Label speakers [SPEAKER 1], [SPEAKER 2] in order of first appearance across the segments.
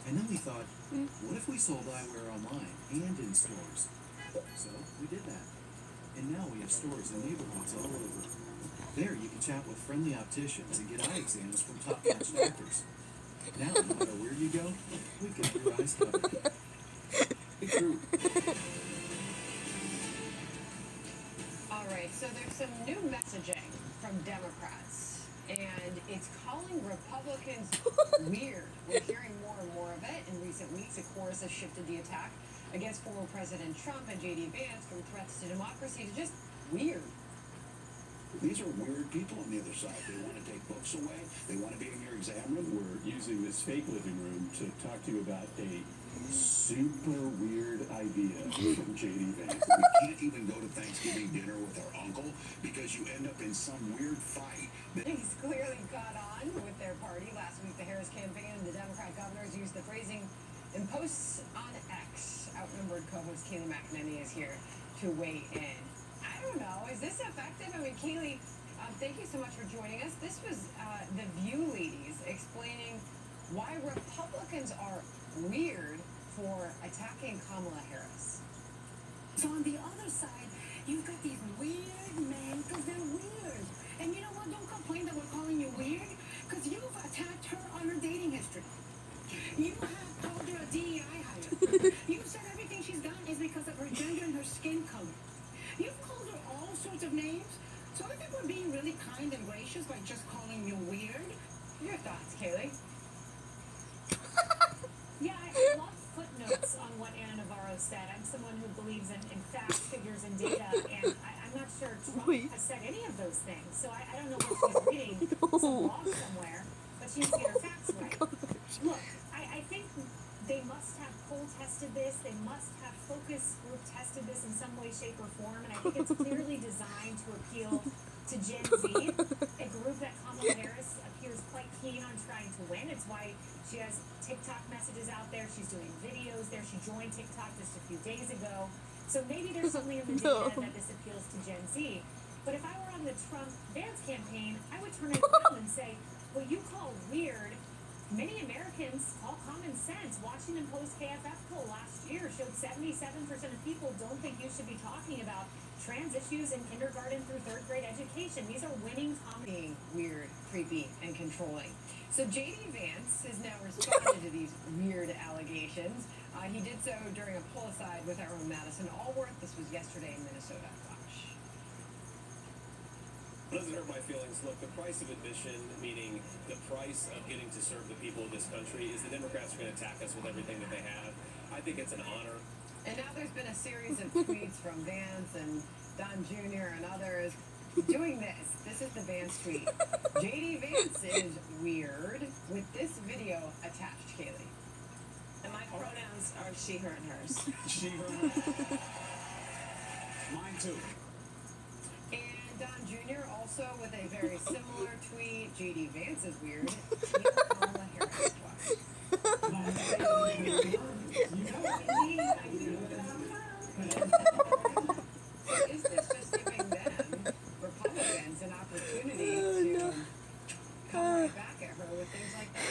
[SPEAKER 1] And then we thought, what if we sold eyewear online and in stores? So we did that. And now we have stores in neighborhoods all over. There you can chat with friendly opticians and get eye exams from top-notch doctors. Now, no matter where you go, we get your eyes covered. It's true.
[SPEAKER 2] All right, so there's some new messaging from Democrats, and it's calling Republicans weird. We're hearing more and more of it in recent weeks. Of course, has shifted the attack against former President Trump and J.D. Vance from threats to democracy to just weird.
[SPEAKER 3] These are weird people on the other side. They want to take books away. They want to be in your exam room.
[SPEAKER 4] We're using this fake living room to talk to you about a super weird idea from J.D. Vance.
[SPEAKER 3] We can't even go to Thanksgiving dinner with our uncle because you end up in some weird fight.
[SPEAKER 2] He's clearly got on with their party. Last week, the Harris campaign and the Democrat governors used the phrasing in posts on X. Outnumbered co-host Kayleigh McEnany is here to weigh in. I don't know. Is this effective? I mean, Kayleigh, thank you so much for joining us. This was the View ladies explaining why Republicans are weird for attacking Kamala Harris.
[SPEAKER 5] So on the other side, you've got these weird men because they're weird. And you know what? Don't complain that we're calling you weird because you've attacked her on her dating history. You have called her a DEI hire. You said everything she's done is because of her gender and her skin color. You've called her all sorts of names. So I think we're being really kind and gracious by just calling you weird.
[SPEAKER 2] Your thoughts, Kayleigh?
[SPEAKER 6] Yeah, I love footnotes on what Ana Navarro said. I'm someone who believes in facts, figures, and data, and I'm not sure Trump has said any of those things. So I don't know what she's reading some blog somewhere, but she needs to get her facts right. Look, I think they must have poll tested this. They must have focus group tested this in some way, shape, or form, and I think it's clearly designed to appeal to Gen Z, a group that Kamala Harris appears quite keen on trying to win. It's why she has TikTok messages out there. She's doing videos there. She joined TikTok just a few days ago. So maybe there's something in the data that this appeals to Gen Z. But if I were on the Trump-Vance campaign, I would turn it around and say, well, you call weird. Many Americans call common sense. Washington Post KFF poll last year showed 77% of people don't think you should be talking about trans issues in kindergarten through third grade education. These are winning common.
[SPEAKER 2] Being weird, creepy, and controlling. So J.D. Vance has now responded to these weird allegations. He did so during a pull aside with our own Madison Allworth. This was yesterday in Minnesota. Watch.
[SPEAKER 7] Doesn't hurt my feelings. Look, the price of admission, meaning the price of getting to serve the people of this country, is the Democrats are going to attack us with everything that they have. I think it's an honor.
[SPEAKER 2] And now there's been a series of tweets from Vance and Don Jr. and others doing this. This is the Vance tweet. J.D. Vance is weird with this video attached, Kayleigh.
[SPEAKER 8] And my pronouns are she, her, and hers.
[SPEAKER 3] She, her. Mine too.
[SPEAKER 2] And Don Jr. also with a very similar tweet. J.D. Vance is weird. Team Kamala Harris. Is this just giving them, Republicans, an opportunity to come right back at her with things like that?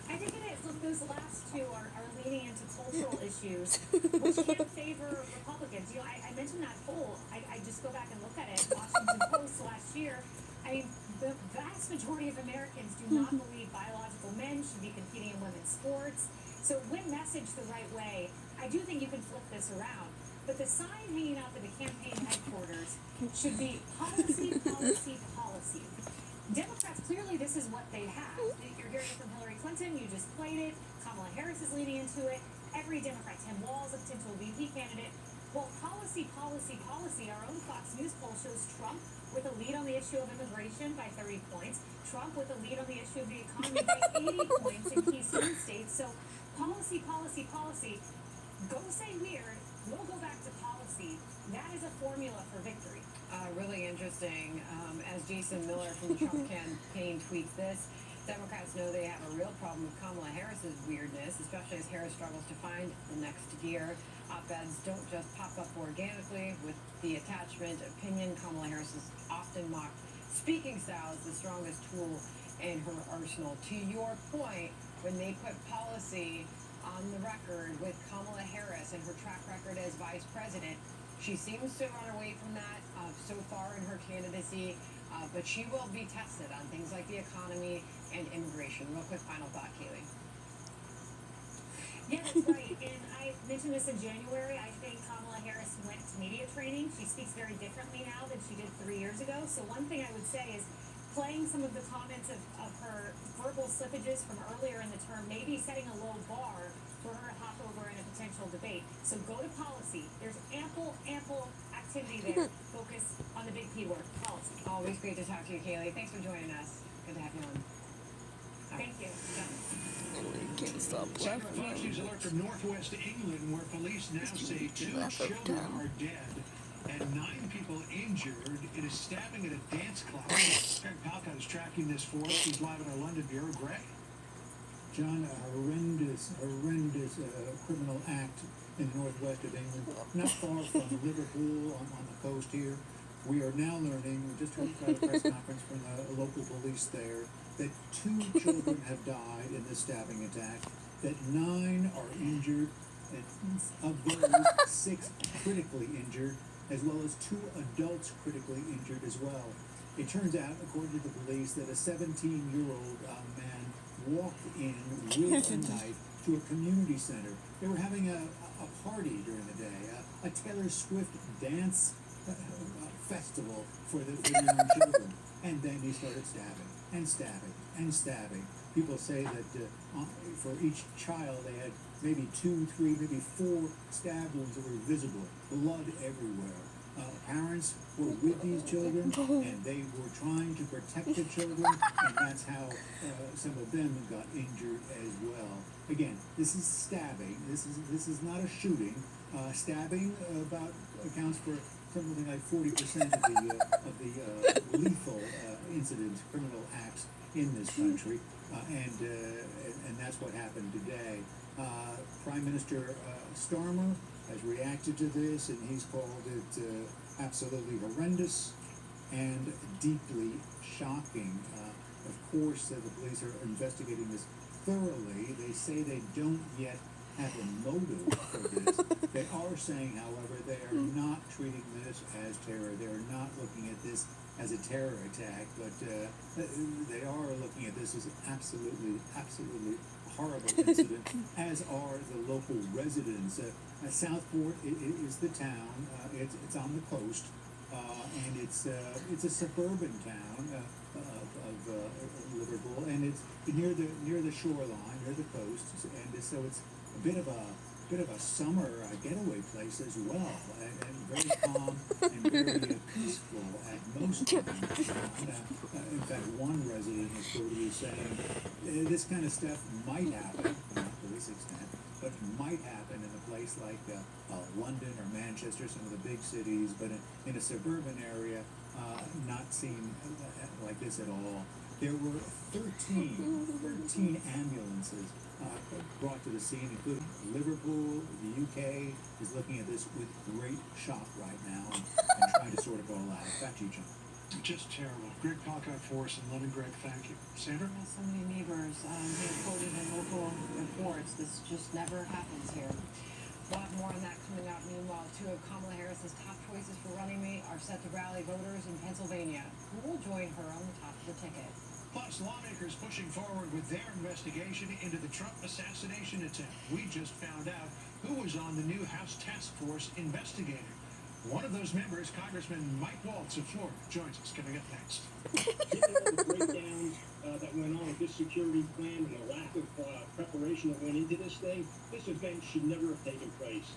[SPEAKER 6] I think it is. Look, those last two are leaning into cultural issues, which can favor Republicans. You know, I mentioned that poll. I just go back and look at it. Washington Post last year. I mean, the vast majority of Americans do not believe biological men should be competing in women's sports. So when messaged the right way, I do think you can flip this around. But the sign hanging out at the campaign headquarters should be policy, policy, policy. Democrats, clearly this is what they have. You're hearing it from Hillary Clinton, you just played it. Kamala Harris is leaning into it. Every Democrat, Tim Walz, a potential VP candidate. Well, policy, policy, policy. Our own Fox News poll shows Trump with a lead on the issue of immigration by 30 points. Trump with a lead on the issue of the economy by 80 points in key swing states. So policy, policy, policy. Go say weird. We'll go back to policy. That is a formula for victory.
[SPEAKER 2] Really interesting. As Jason Miller from the Trump campaign tweets this, Democrats know they have a real problem with Kamala Harris's weirdness, especially as Harris struggles to find the next gear. Op-eds don't just pop up organically with the attachment opinion. Kamala Harris is often mocked. Speaking style is the strongest tool in her arsenal. To your point, when they put policy on the record with Kamala Harris and her track record as vice president. She seems to run away from that so far in her candidacy, but she will be tested on things like the economy and immigration. Real quick final thought, Kaylee.
[SPEAKER 6] Yeah, that's right. And I mentioned this in January. I think Kamala Harris went to media training. She speaks very differently now than she did 3 years ago. So one thing I would say is playing some of the comments of her verbal slippages from earlier in the term, maybe setting a low bar for her to hop over in a potential debate. So go to policy. There's ample activity there. Focus on the big P word, policy.
[SPEAKER 2] Always great to talk to you, Kaylee. Thanks for joining us. Good to have you on.
[SPEAKER 6] Thank you.
[SPEAKER 9] Can't stop
[SPEAKER 10] Sarah
[SPEAKER 9] laughing.
[SPEAKER 10] Foxy's alert from northwest England, where police now say 2 children are dead and 9 people injured in a stabbing at a dance club. Greg Palka is tracking this for us. He's live at our London bureau. Greg?
[SPEAKER 11] John, a horrendous criminal act in the northwest of England, not far from Liverpool on the coast here. We are now learning, we just heard a press conference from the local police there, that 2 children have died in this stabbing attack, that 9 are injured, and of those, 6 critically injured, as well as 2 adults critically injured as well. It turns out, according to the police, that a 17-year-old man walked in with a knife to a community center. They were having a party during the day, a Taylor Swift dance festival for the young children. And then he started stabbing and stabbing and stabbing. People say that for each child they had maybe 2, 3, maybe 4 stab wounds that were visible, blood everywhere. Parents were with these children, and they were trying to protect the children, and that's how some of them got injured as well. Again, this is stabbing. This is not a shooting. Stabbing accounts for something like 40% of the lethal incidents, criminal acts in this country, and that's what happened today. Prime Minister Starmer has reacted to this, and he's called it absolutely horrendous and deeply shocking. Of course, the police are investigating this thoroughly. They say they don't yet have a motive for this. They are saying, however, they are not treating this as terror. They are not looking at this as a terror attack, but they are looking at this as an absolutely horrible incident, as are the local residents. Southport is the town. It's on the coast, and it's a suburban town of Liverpool, and it's near the shoreline, near the coast, and so it's a bit of a summer getaway place as well, and very calm and very peaceful at most times. In fact, one resident is quoted as saying, this kind of stuff might happen, not to this extent, but might happen in a place like London or Manchester, some of the big cities, but in a suburban area, not seen like this at all. There were 13 ambulances brought to the scene, including Liverpool. The UK is looking at this with great shock right now and trying to sort it all out. Back to you, John.
[SPEAKER 10] Just terrible. Greg Palka for us in London. Greg, thank you. Sandra?
[SPEAKER 2] So many neighbors being quoted in local reports. This just never happens here. We'll have more on that coming up. Meanwhile, 2 of Kamala Harris's top choices for running mate are set to rally voters in Pennsylvania. Who will join her on the top of the ticket?
[SPEAKER 10] Plus, lawmakers pushing forward with their investigation into the Trump assassination attempt. We just found out who was on the new House task force investigating. One of those members, Congressman Mike Waltz of Florida, joins us. Coming up next.
[SPEAKER 12] Given all the breakdowns that went on with this security plan and the lack of preparation that went into this thing, this event should never have taken place.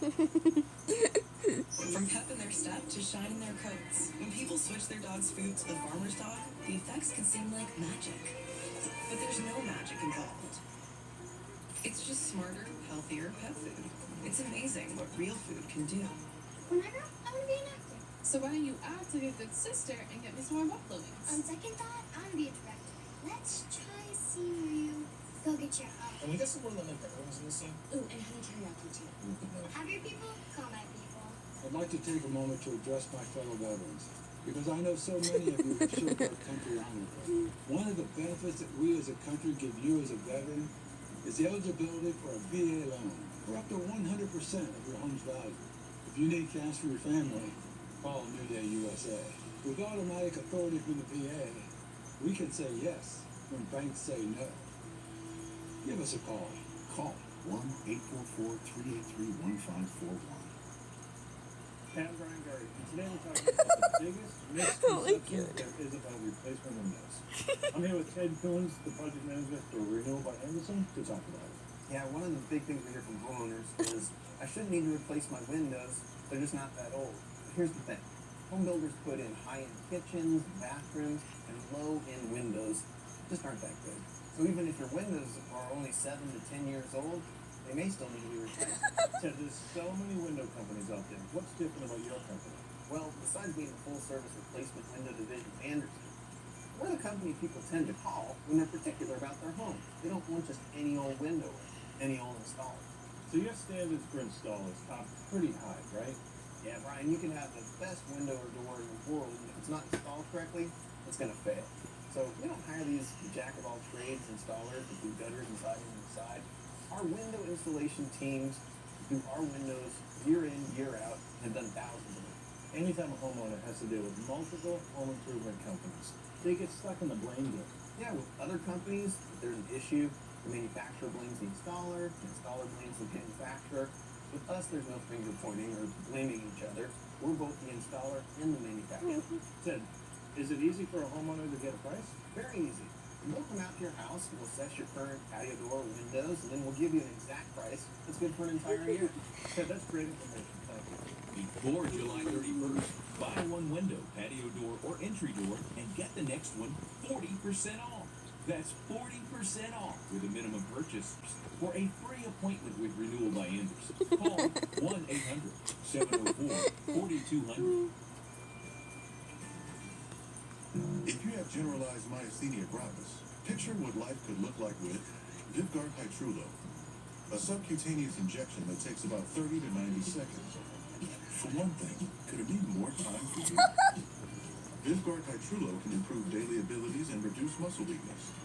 [SPEAKER 13] From pep in their step to shine in their coats, when people switch their dog's food to the farmer's dog, the effects can seem like magic. But there's no magic involved. It's just smarter, healthier pet food. It's amazing what real food can do.
[SPEAKER 5] When I grow up, I want to be an actor.
[SPEAKER 14] So why don't you act like a good sister and get me some more buffalo wings?
[SPEAKER 5] On second thought, I want to be a director. Let's try seeing you. Go get your
[SPEAKER 15] Can we get some more lemon pepperons in this scene?
[SPEAKER 5] Ooh, and honey teriyaki too. Have your people call my people.
[SPEAKER 11] I'd like to take a moment to address my fellow veterans.
[SPEAKER 16] because I know so many of you have served our country honorably. One of the benefits that we as a country give you as a veteran is the eligibility for a VA loan for up to 100% of your home's value. If you need cash for your family, call New Day USA. With automatic authority from the VA, we can say yes when banks say no. Give us a call.
[SPEAKER 3] Call 1-844-383-1541.
[SPEAKER 12] Pat Brian Gardy. And today we're talking about the biggest misconception there is about replacement windows. I'm here with Ted Coons, the project manager for Renewal by Henderson, to talk about it.
[SPEAKER 17] Yeah, one of the big things we hear from homeowners is, I shouldn't need to replace my windows, they're just not that old. But here's the thing, home builders put in high-end kitchens, bathrooms, and low-end windows just aren't that good. So even if your windows are only 7 to 10 years old, they may still need to be replaced.
[SPEAKER 12] Ted, there's so many window companies out there. What's different about your company?
[SPEAKER 17] Well, besides being a full-service replacement window division of Anderson, we're the company people tend to call when they're particular about their home. They don't want just any old window or any old installer.
[SPEAKER 12] So your standards for installers are pretty high, right?
[SPEAKER 17] Yeah, Brian, you can have the best window or door in the world, and if it's not installed correctly, it's going to fail. So we don't hire these jack-of-all-trades installers that do gutters and siding on the side. Our window installation teams do our windows year in, year out, and have done thousands of them.
[SPEAKER 12] Anytime a homeowner has to deal with multiple home improvement companies, they get stuck in the blame game.
[SPEAKER 17] Yeah, with other companies, if there's an issue, the manufacturer blames the installer blames the manufacturer. With us, there's no finger pointing or blaming each other. We're both the installer and the manufacturer.
[SPEAKER 12] Ted, is it easy for a homeowner to get a price?
[SPEAKER 17] Very easy. We'll come out to your house, we'll assess your current patio door or windows, and then we'll give you an exact price that's good for an entire year.
[SPEAKER 12] Ted, that's great information. Thank you.
[SPEAKER 18] Before July 31st, buy one window, patio door, or entry door, and get the next one 40% off. That's 40% off with a minimum purchase. For a free appointment with Renewal by Anderson, call 1-800-704-4200.
[SPEAKER 19] If you have generalized myasthenia gravis, picture what life could look like with Vyvgart Hytrulo, a subcutaneous injection that takes about 30 to 90 seconds. For one thing, could it mean more time for you? Vyvgart Hytrulo can improve daily abilities and reduce muscle weakness.